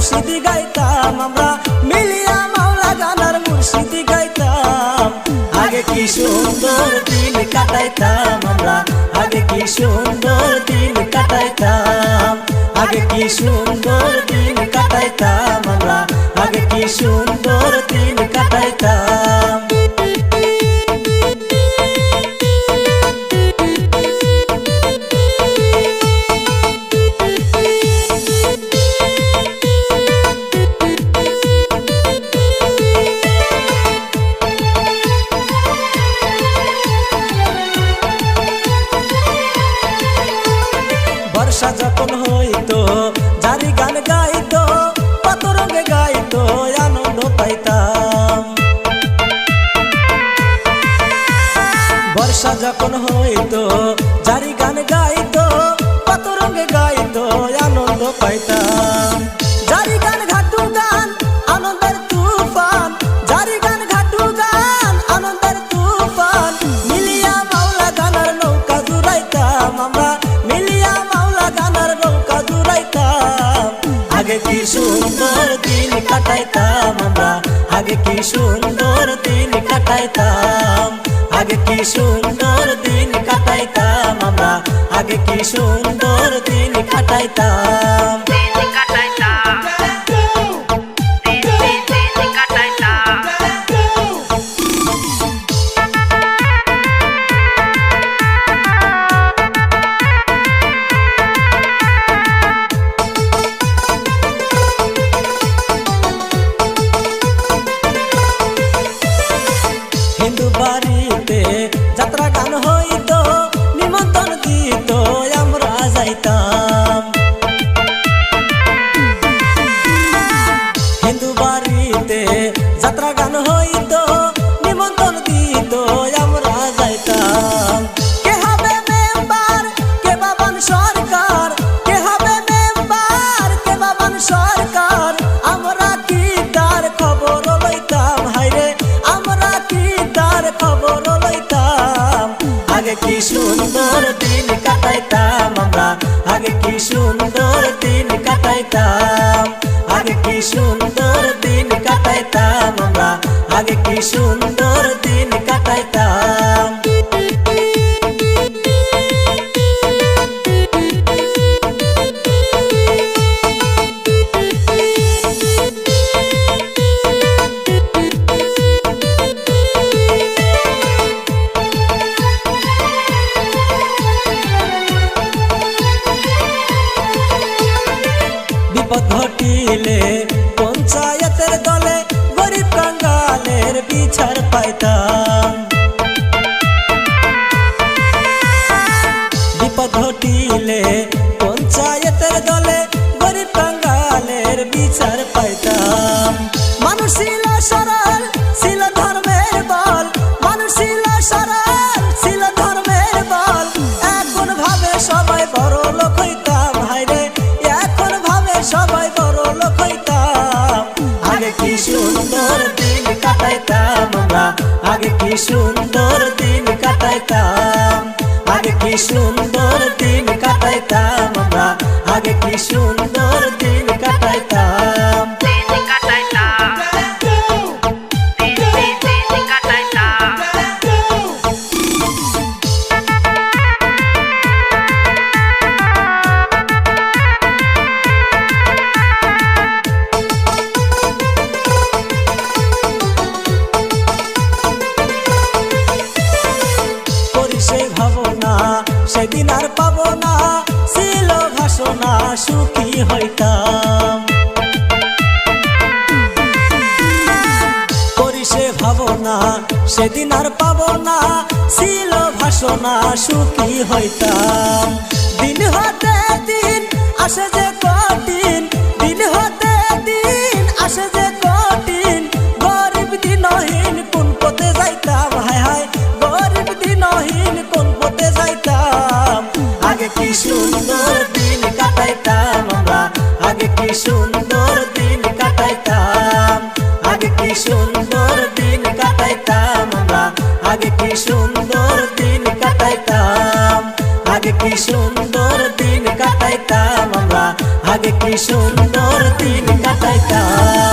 মুর্শিদি গাইতাম আমরা মিলিয়া মাওলা গানার মুর্শিদি গাইতাম। আগে কি সুন্দর দিন কাটাইতাম আমরা, আগে কি সুন্দর দিন কাটাইতাম, আগে কি সুন্দর দিন কাটাইতাম আমরা, আগে কি সুন্দর দিন কাটাইতাম। বর্ষা যখন হইতো জারি গান গাইতো, কত রঙে গাইতো আনন্দ পাইতাম। বর্ষা যখন হইতো জারি গান গাইতো, কত রঙে গাইতো আনন্দ পাইতাম। জারি গান ঘাটু গান আনন্দের তুফান, জারি গান ঘাটু গান আনন্দের তুফান, মিলিয়া মাওলা গানার নৌকা জুড়াইতাম আমরা, মিলিয়া মাওলা গানার নৌকা জুড়াইতাম। আগে কি সুন্দর দিন কাটাইতাম আমরা, আগে কি সুন্দর দিন কাটাইতাম, আগে কি সুন্দর দিন কাটাইতাম আমরা, আগে কি সুন্দর দিন কাটাইতাম। হিন্দু বাড়িতে যাত্রা গান হইতো, নিমন্ত্রণ দিত আমরা যাইতাম। হিন্দু বাড়িতে যাত্রা গান হইতো, নিমন্ত্রণ দিত আমরা যাইতাম। কে হবে মেম্বার কে বাবান সরকার, কে হবে মেম্বার কে বাবান সরকার, আমরা কি তার খবর লইতাম, হাইরে আমরা কি তার খবর লইতাম। আগে কি সুন্দর দিন কাটাইতাম আমরা, আগে কি সুন্দর দিন কাটাইতাম, আগে কি সুন্দর দিন কাটাইতাম আমরা, আগে কি সুন্দর দিন কাটাইতাম। বিপদ ঘটিলে পঞ্চায়েতের দলে গরিব কাঙ্গালের বিচার পাইতাম। বিপদ ঘটিলে পঞ্চায়েতের দলে গরিব কাঙ্গালের বিচার পাইতাম। মানুষ ছিল সরল ছিল ধর্মের বল, মানুষ ছিল সরল ছিল ধর্মের বল, এখন ভাবে সবাই বড় লোক হইতাম, হাইরে এখন ভাবে সবাই বড় লোক হইতাম। আগে কি সুন্দর দিন কাটাইতাম আমরা, আগে কি সুন্দর দিন কাটাইতাম, আগে কি সুন্দর দিন কাটাইতাম আমরা, আগে কি সুন্দর দিন কাটাইতাম। সেদিন আর পাবো না ছিল ভাষণা, সুখী হইতাম। করি সে ভাবনা সেদিন আর পাবো না ছিল ভাষণা, সুখী হইতাম। দিন হতে দিন আসে যে কঠিন, দিন হতে দিন আসে যে কঠিন, গরিব দিনহীন কোন পথে যাইতাম, হায় হায় গরিব দিনহীন কোন পথে যাইতাম। আগে কি সুন্দর দিন কাটাইতাম আমরা, আগে কি সুন্দর দিন কাটাইতাম, আগে কি সুন্দর দিন কাটাইতাম আমরা, আগে কি সুন্দর দিন কাটাইতাম, আগে কি সুন্দর দিন কাটাইতাম আমরা, আগে কি সুন্দর দিন কাটাইতাম।